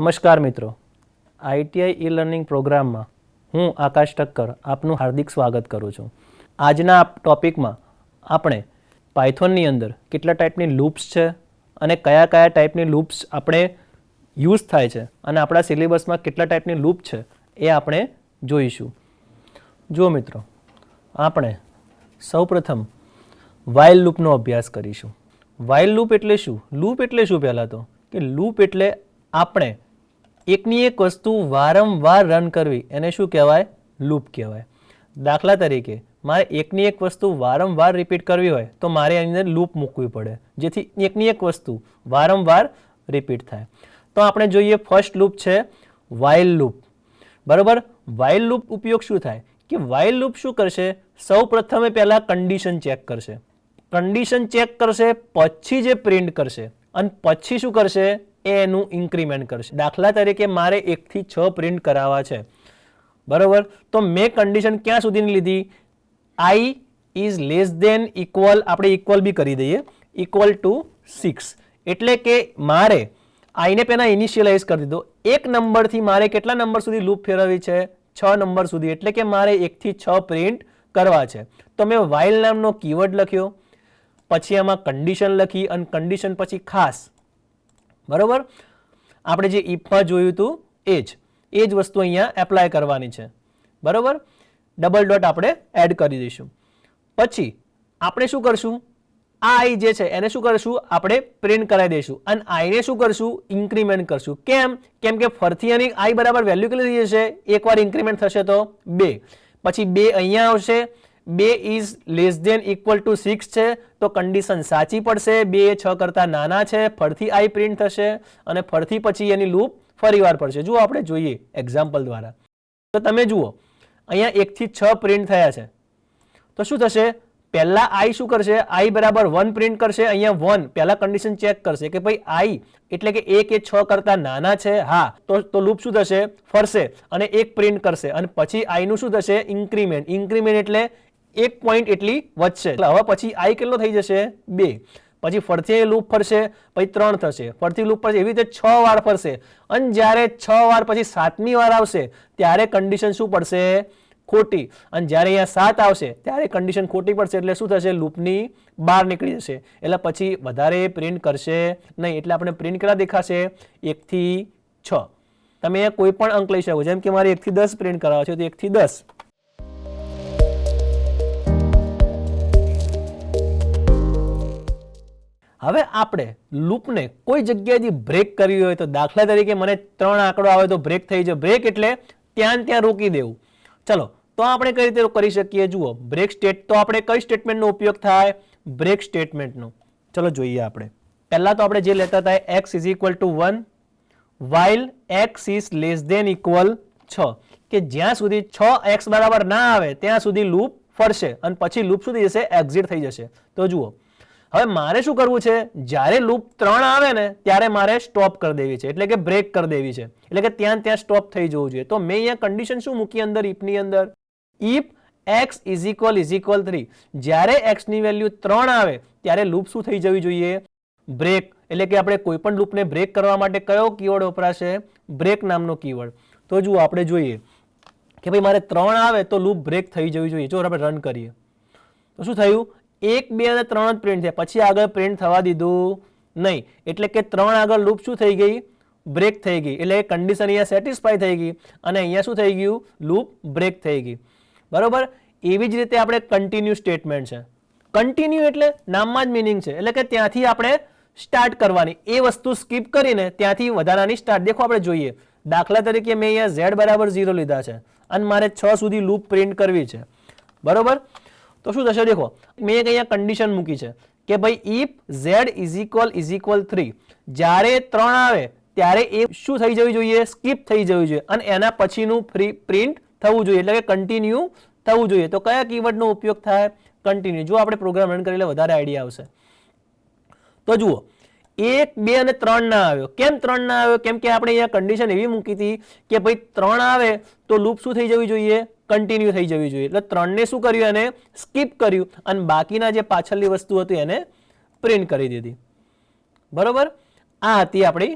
નમસ્કાર મિત્રો, ITI e learning પ્રોગ્રામમાં હું આકાશ ઠક્કર આપનું હાર્દિક સ્વાગત કરું છું. આજના ટોપિકમાં આપણે પાયથોનની અંદર કેટલા ટાઈપની લૂપ્સ છે અને કયા કયા ટાઈપની લૂપ્સ આપણે યુઝ થાય છે અને આપણા સિલેબસમાં કેટલા ટાઈપની લૂપ છે એ આપણે જોઈશું. જો મિત્રો, આપણે સૌપ્રથમ વાઇલ લૂપનો અભ્યાસ કરીશું. વાઇલ લૂપ એટલે શું? લૂપ એટલે શું? પહેલાં તો કે લૂપ એટલે આપણે એકની એક વસ્તુ વારંવાર રન કરવી એને શું કહેવાય? લૂપ કહેવાય. દાખલા તરીકે મારે એકની એક વસ્તુ વારંવાર રિપીટ કરવી હોય તો મારે એની અંદર લૂપ મૂકવી પડે જેથી એકની એક વસ્તુ વારંવાર રિપીટ થાય. તો આપણે જોઈએ ફર્સ્ટ લૂપ છે વાઇલ લૂપ. બરાબર. વાઇલ લૂપ ઉપયોગ શું થાય કે વાઇલ લૂપ શું કરશે? સૌ પ્રથમે પહેલાં કન્ડિશન ચેક કરશે. કન્ડિશન ચેક કરશે પછી જે પ્રિન્ટ કરશે અને પછી શું કરશે? એનું ઇન્ક્રીમેન્ટ કરશે. દાખલા તરીકે મારે 1 થી 6 પ્રિન્ટ કરાવવા છે. બરાબર. તો મેં કન્ડિશન ક્યાં સુધીની લીધી? i is less than equal, આપણે ઇક્વલ બી કરી દઈએ, ઇક્વલ ટુ 6. એટલે કે મારે આઈને પહેલા ઇનિશિયલાઇઝ કરી દીધો. એક નંબરથી મારે કેટલા નંબર સુધી લૂપ ફેરવવી છે? 6 નંબર સુધી. એટલે કે મારે 1 થી 6 પ્રિન્ટ કરવા છે. તો મેં વાઇલ નામનો કીવર્ડ લખ્યો, પછી એમાં કન્ડિશન લખી અને કન્ડિશન પછી ખાસ, બરોબર, આપણે જે ઇફમાં જોયું હતું એ જ વસ્તુ અહીંયા એપ્લાય કરવાની છે. બરોબર. ડબલ ડોટ આપણે એડ કરી દઈશું. પછી આપણે શું કરશું? આ આઈ જે છે એને શું કરશું? આપણે પ્રિન્ટ કરાવી દઈશું અને આઈને શું કરશું? ઇન્ક્રીમેન્ટ કરશું. કેમ? કેમ કે ફરતી એની આઈ બરાબર વેલ્યુ કેટલી થઈ જશે? એકવાર ઇન્ક્રીમેન્ટ થશે તો 2, પછી 2 અહીંયા આવશે. 2 is less than equal to 6 છે તો કન્ડિશન સાચી પડશે. 2 એ 6 કરતાં નાના છે. ફરતી આઈ પ્રિન્ટ થશે અને ફરતી પછી એની લૂપ ફરીવાર પડશે. જુઓ, આપણે જોઈએ એક્ઝામ્પલ દ્વારા. તો તમે જુઓ અહીંયા 1 થી 6 પ્રિન્ટ થયા છે તો શું થશે? પહેલા આઈ શું કરશે? આઈ બરાબર 1 પ્રિન્ટ કરશે. અહીંયા 1 પહેલા કન્ડિશન ચેક કરશે કે ભાઈ આઈ એટલે કે 1 એ 6 કરતાં નાના છે. હા, તો લૂપ શું થશે? ફરશે અને 1 પ્રિન્ટ કરશે અને પછી આઈનું શું થશે? ઇન્ક્રીમેન્ટ. ઇન્ક્રીમેન્ટ એટલે 1 પોઈન્ટ એટલી વધશે. હવે પછી આઈ કેટલો થઈ જશે? 2. પછી ફરતી લૂપ ફરશે, પછી 3 થશે. ફરતી લૂપ ફરશે, એવી રીતે 6 વાર ફરશે અને જ્યારે 6 વાર પછી 7મી વાર આવશે ત્યારે કન્ડિશન શું પડશે? ખોટી. અને જ્યારે અહીંયા 7 આવશે ત્યારે કન્ડિશન ખોટી પડશે. એટલે શું થશે? લૂપની બહાર નીકળી જશે. એટલે પછી વધારે પ્રિન્ટ કરશે નહીં. એટલે આપણે પ્રિન્ટ કેટલા દેખાશે? 1 થી 6. તમે અહીંયા કોઈ પણ અંક લઈ શકો. જેમ કે મારે 1 થી 10 પ્રિન્ટ કરાવવા છે તો 1 થી 10. હવે આપણે લૂપને કોઈ જગ્યાએથી બ્રેક કરવી હોય તો દાખલા તરીકે મને 3 આંકડો આવે તો બ્રેક થઈ જાય. બ્રેક એટલે ત્યાં રોકી દેવું. ચલો, તો આપણે કઈ રીતે કરી શકીએ? જુઓ, બ્રેક સ્ટેટ તો આપણે કઈ સ્ટેટમેન્ટનો ઉપયોગ થાય? બ્રેક સ્ટેટમેન્ટનો. ચલો જોઈએ. આપણે પહેલા તો આપણે જે લેતા હતા x is equal to 1 while x is less than equal 6, કે જ્યાં સુધી 6x બરાબર ના આવે ત્યાં સુધી લૂપ ફરશે અને પછી લૂપ શું થઈ જશે? એક્ઝિટ થઈ જશે. તો જુઓ, હવે મારે શું કરવું છે? જ્યારે લૂપ 3 આવે ને ત્યારે મારે સ્ટોપ કરી દેવી છે, એટલે કે બ્રેક કરી દેવી છે. એટલે કે ત્યાં સ્ટોપ થઈ જવું જોઈએ. તો મેં અહીંયા કન્ડિશન શું મૂકી અંદર? ઇફની અંદર ઇફ x ઇઝ ઇક્વલ 3. જ્યારે x ની વેલ્યુ 3 આવે ત્યારે લૂપ શું થઈ જવી જોઈએ? બ્રેક. એટલે કે આપણે કોઈ પણ લૂપને બ્રેક કરવા માટે કયો કીવર્ડ વપરાશે? બ્રેક નામનો કીવર્ડ. તો જુઓ, આપણે જોઈએ કે ભાઈ મારે 3 આવે તો લૂપ બ્રેક થઈ જવી જોઈએ. જો આપણે રન કરીએ તો શું થયું? 1, 2 અને 3 જ પ્રિન્ટ થયા, પછી આગળ પ્રિન્ટ થવા દીધું નહીં. એટલે કે 3 આગળ લૂપ શું થઈ ગઈ? બ્રેક થઈ ગઈ. એટલે કન્ડિશન અહીંયા સેટિસ્ફાય થઈ ગઈ અને અહીંયા શું થઈ ગયું? લૂપ બ્રેક થઈ ગઈ. બરોબર. એવી જ રીતે આપણે કન્ટિન્યુ સ્ટેટમેન્ટ છે. કન્ટિન્યુ એટલે નામમાં જ મિનિંગ છે. એટલે કે ત્યાંથી આપણે સ્ટાર્ટ કરવાની, એ વસ્તુ સ્કીપ કરીને ત્યાંથી વધારાની સ્ટાર્ટ. દેખો, આપણે જોઈએ દાખલા તરીકે મેં અહીંયા z બરાબર 0 લીધા છે અને મારે 6 સુધી લૂપ પ્રિન્ટ કરવી છે. બરોબર. તો શું થશે? દેખો, મેં એક અહીંયા કન્ડિશન મૂકી છે કે ભાઈ ઇફ z ઇઝ ઇક્વલ 3. જ્યારે 3 આવે ત્યારે એ શું થઈ જવી જોઈએ? સ્કીપ થઈ જવી જોઈએ અને એના પછીનું પ્રિન્ટ થવું જોઈએ. એટલે કે કન્ટિન્યુ થવું જોઈએ. તો કયા કીવર્ડનો ઉપયોગ થાય? કન્ટિન્યુ. જો આપણે પ્રોગ્રામ રન કરી વધારે આઈડિયા આવશે. તો જુઓ, 1, 2 અને 3 ના આવ્યો. કેમ 3 ના આવ્યો? કેમ કે આપણે અહીંયા કન્ડિશન એવી મૂકી હતી કે ભાઈ 3 આવે તો લૂપ શું થઈ જવી જોઈએ? કન્ટિન્યુ થઈ જવી જોઈએ. એટલે 3 ને શું કર્યું? એને સ્કીપ કર્યું અને બાકીના જે પાછળની વસ્તુ હતી એને પ્રિન્ટ કરી દીધી. બરોબર. આ હતી આપણી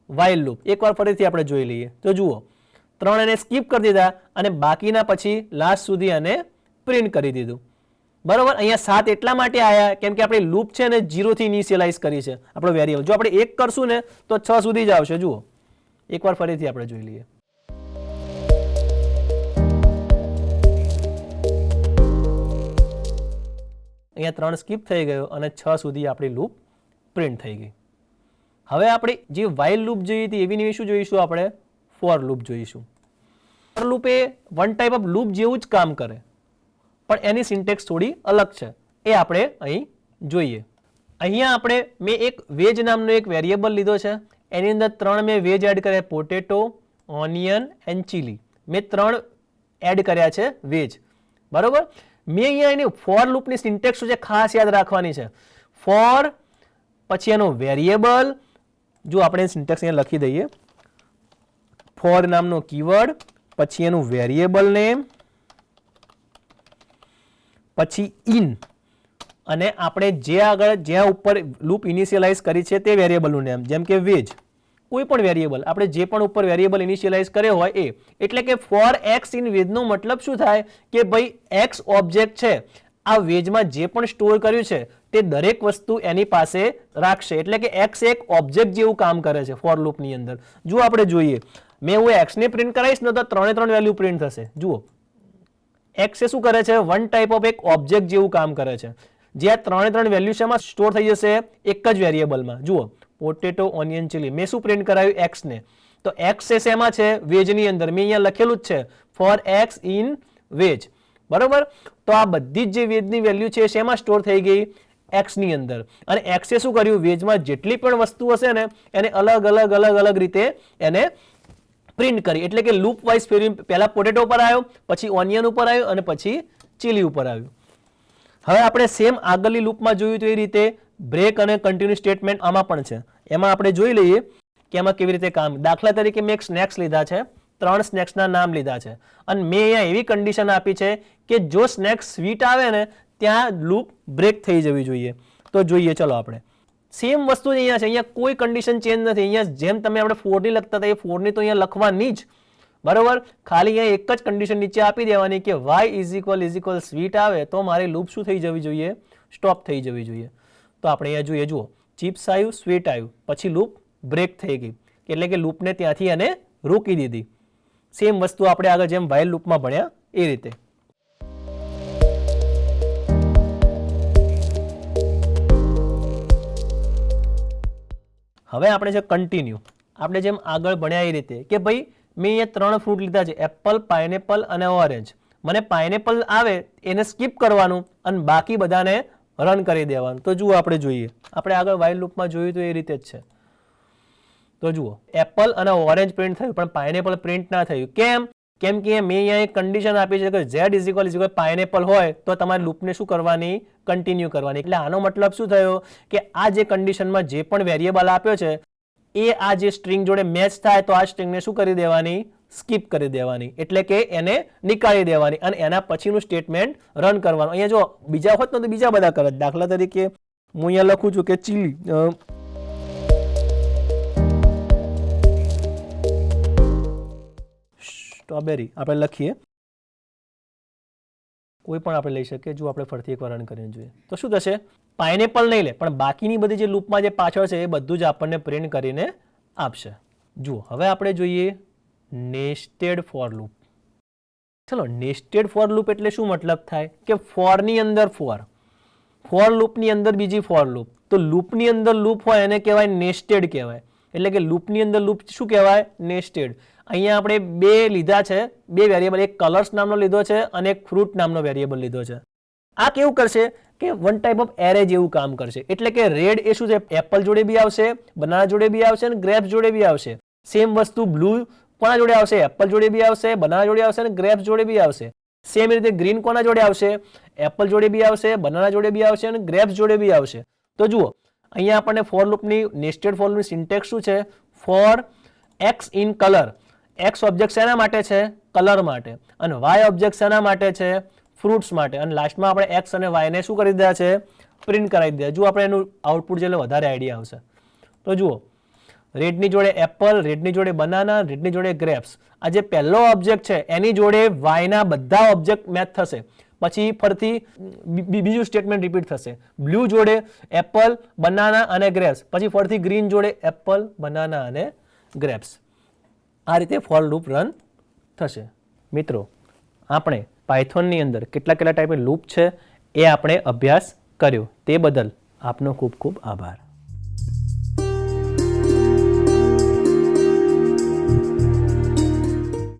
વાઇલ લૂપ. એકવાર ફરીથી આપણે જોઈ લઈએ. તો જુઓ, 3 એને સ્કીપ કરી દીધા અને બાકીના પછી લાસ્ટ સુધી આને પ્રિન્ટ કરી દીધું. બરોબર. અહીંયા 7 એટલા માટે આવ્યા કેમ કે આપણે લૂપ છે ને 0 થી ઇનિશિયલાઇઝ કરી છે આપણો વેરિયેબલ. જો આપણે 1 કરશું ને તો 6 સુધી જ આવશે. જુઓ, એકવાર ફરીથી આપણે જોઈ લઈએ. અહીંયા 3 સ્કીપ થઈ ગયો અને 6 સુધી આપણી લૂપ પ્રિન્ટ થઈ ગઈ. હવે આપણે જે વાઇલ લૂપ જોઈ હતી એવી નહીં શું જોઈશું? આપણે ફોર લૂપ જોઈશું. For loop A one type of loop જેવું જ કામ કરે પણ એની સિન્ટેક્સ થોડી અલગ છે. એ આપણે અહીં જોઈએ. અહીંયા આપણે મેં એક વેજ નામનો એક વેરિયેબલ લીધો છે. એની અંદર 3 મેં વેજ એડ કર્યા, પોટેટો, ઓનિયન એન્ડ ચીલી. મેં 3 એડ કર્યા છે વેજ. બરોબર. મેં અહીંયા એની ફોર લૂપની સિન્ટેક્સ શું છે ખાસ યાદ રાખવાની છે. ફોર પછી એનો વેરિયેબલ, જો આપણે સિન્ટેક્સ અહીંયા લખી દઈએ, ફોર નામનો કીવર્ડ, પછી એનું વેરિયેબલ નેમ, પછી ઇન, અને આપણે જે આગળ જ્યાં ઉપર લૂપ ઇનિશિયલાઇઝ કરી છે તે વેરિયેબલનું નામ, જેમ કે વેજ. કોઈ પણ વેરિયેબલ આપણે જે પણ ઉપર વેરિયેબલ ઇનિશિયલાઇઝ કર્યો હોય એ. એટલે કે ફોર એક્સ ઇન વેજનો મતલબ શું થાય કે ભાઈ એક્સ ઓબ્જેક્ટ છે આ વેજમાં જે પણ સ્ટોર કર્યું છે તે દરેક વસ્તુ એની પાસે રાખશે. એટલે કે એક્સ એક ઓબ્જેક્ટ જેવું કામ કરે છે ફોર લૂપની અંદર. જો આપણે જોઈએ, મેં હું એક્સને પ્રિન્ટ કરાવીશ ને તો 3 વેલ્યુ પ્રિન્ટ થશે. જુઓ, એક્સ એ શું કરે છે? વન ટાઈપ ઓફ એક ઓબ્જેક્ટ જેવું કામ કરે છે. જે આ 3 વેલ્યુ છે એમાં સ્ટોર થઈ જશે એક જ વેરિયેબલમાં. જુઓ, પોટેટો, ઓનિયન, ચીલી. મેં શું પ્રિન્ટ કરાવ્યું? એક્સ ને. તો એક્સ એ શેમાં છે? વેજની અંદર. મેં અહીંયા લખેલું જ છે ફોર એક્સ ઇન વેજ. બરોબર. તો આ બધી જ જે વેજની વેલ્યુ છે શેમાં સ્ટોર થઈ ગઈ? એક્સની અંદર. અને એક્સે શું કર્યું? વેજમાં જેટલી પણ વસ્તુ હશે ને એને અલગ અલગ રીતે એને પ્રિન્ટ કરી. એટલે કે લૂપ વાઇઝ ફેરવી. પહેલા પોટેટો ઉપર આવ્યો, પછી ઓનિયન ઉપર આવ્યો અને પછી ચીલી ઉપર આવ્યું. હવે આપણે સેમ આગળની લૂપમાં જોયું તો એ રીતે બ્રેક અને કન્ટિન્યુ સ્ટેટમેન્ટ આમાં પણ છે. એમાં આપણે જોઈ લઈએ કે એમાં કેવી રીતે કામ. દાખલા તરીકે મેં એક સ્નેક્સ લીધા છે, 3 સ્નેક્સના નામ લીધા છે અને મેં અહીંયા એવી કન્ડિશન આપી છે કે જો સ્નેક્સ સ્વીટ આવે ને ત્યાં લૂપ બ્રેક થઈ જવી જોઈએ. તો જોઈએ, ચલો આપણે સેમ વસ્તુ અહીંયા છે. અહીંયા કોઈ કન્ડિશન ચેન્જ નથી. અહીંયા જેમ તમે આપણે 4 ની લખતા હતા એ 4 ની તો અહીંયા લખવાની જ. બરોબર. ખાલી અહીંયા એક જ કન્ડિશન નીચે આપી દેવાની કે y ઇઝ ઇક્વલ સ્વીટ આવે તો મારી લૂપ શું થઈ જવી જોઈએ? સ્ટોપ થઈ જવી જોઈએ. તો આપણે અહીંયા જોઈએ, જુઓ, ચિપ્સ આવ્યું, સ્વીટ આવ્યું, પછી લૂપ બ્રેક થઈ ગઈ. એટલે કે લૂપને ત્યાંથી એને રોકી દીધી. સેમ વસ્તુ આપણે આગળ જેમ વાઇલ લૂપમાં ભણ્યા એ રીતે. હવે આપણે છે કન્ટિન્યુ. આપણે જેમ આગળ ભણ્યા એ રીતે કે ભાઈ મેં અહીંયા 3 ફ્રૂટ લીધા છે, એપલ, પાઇનેપલ અને ઓરેન્જ. મને પાઇનેપલ આવે એને સ્કીપ કરવાનું અને બાકી બધાને રન કરી દેવાનું. તો જુઓ, આપણે જોઈએ, આપણે આગળ વાઇલ લૂપમાં જોયું તો એ રીતે જ છે. તો જુઓ, એપલ અને ઓરેન્જ પ્રિન્ટ થયું પણ પાઇનેપલ પ્રિન્ટ ના થયું. કેમ? કેમ કે મેં અહીંયા એક કન્ડિશન આપી છે કે z ઇઝ ઇક્વલ પાઇનેપલ હોય તો તમારે લૂપને શું કરવાની? કન્ટિન્યુ કરવાની. એટલે આનો મતલબ શું થયો કે આ જે કન્ડિશનમાં જે પણ વેરિયેબલ આપ્યો છે એ આ જે સ્ટ્રિંગ જોડે મેચ થાય તો આ સ્ટ્રિંગને શું કરી દેવાની? સ્કીપ કરી દેવાની. એટલે કે એને નીકાળી દેવાની અને એના પછીનું સ્ટેટમેન્ટ રન કરવાનું. અહીંયા જો બીજા હોત ને તો બીજા બધા કરે. દાખલા તરીકે હું અહીંયા લખું છું કે ચીલી, સ્ટ્રોબેરી આપણે લખીએ, કોઈ પણ આપણે લઈ શકીએ. જો આપણે ફરીથી એકવાર રન કરીને જોઈએ તો શું થશે? પાઇનેપલ નહીં લે પણ બાકીની બધી જે લૂપમાં જે પાછળ છે એ બધું જ આપણને પ્રિન્ટ કરીને આપશે. જુઓ, હવે આપણે જોઈએ નેસ્ટેડ ફોર લૂપ. ચલો, નેસ્ટેડ ફોર લૂપ એટલે શું મતલબ થાય કે ફોરની અંદર ફોર લૂપની અંદર બીજી ફોર લૂપ. તો લૂપની અંદર લૂપ હોય એને કહેવાય નેસ્ટેડ કહેવાય. એટલે કે લૂપની અંદર લૂપ શું કહેવાય? નેસ્ટેડ. અહીંયા આપણે 2 લીધા છે, 2 વેરિયેબલ, એક કલર્સ નામનો લીધો છે અને એક ફ્રૂટ નામનો વેરિયેબલ લીધો છે. આ કેવું કરશે કે વન ટાઈપ ઓફ એરે જેવું કામ કરશે. એટલે કે રેડ એ શું છે? એપલ જોડે બી આવશે, બનાના જોડે બી આવશે અને ગ્રેપ્સ જોડે બી આવશે. સેમ વસ્તુ બ્લુ કોના જોડે આવશે? એપલ જોડે બી આવશે, બનાના જોડે આવશે અને ગ્રેપ્સ જોડે બી આવશે. સેમ રીતે ગ્રીન કોના જોડે આવશે? એપલ જોડે બી આવશે, બનાના જોડે બી આવશે અને ગ્રેપ્સ જોડે બી આવશે. તો જુઓ, અહીંયા આપણને ફોર લૂપની નેસ્ટેડ ફોર લૂપની સિન્ટેક્સ શું છે? For x in colour. X object શેના માટે છે? કલર માટે. અને વાય ઓબ્જેક્ટ શેના માટે છે? ફ્રૂટ્સ માટે. અને લાસ્ટમાં આપણે એક્સ અને વાયને શું કરી દીધા છે? પ્રિન્ટ કરાવી દીધા. જો આપણે એનું આઉટપુટ છે એટલે વધારે આઈડિયા આવશે. તો જુઓ, રેડની જોડે એપલ, રેડની જોડે બનાના, રેડની જોડે ગ્રેપ્સ. આ જે પહેલો ઓબ્જેક્ટ છે એની જોડે વાયના બધા ઓબ્જેક્ટ મેચ થશે. પછી ફરીથી બીજું સ્ટેટમેન્ટ રિપીટ થશે. બ્લુ જોડે એપલ, બનાના અને ગ્રેપ્સ. પછી ફરીથી ગ્રીન જોડે એપલ, બનાના અને ગ્રેપ્સ. આ રીતે ફોર લૂપ રન થશે. મિત્રો, આપણે પાયથોનની અંદર કેટલા ટાઈપની લૂપ છે એ આપણે અભ્યાસ કર્યો. તે બદલ આપનો ખૂબ ખૂબ આભાર.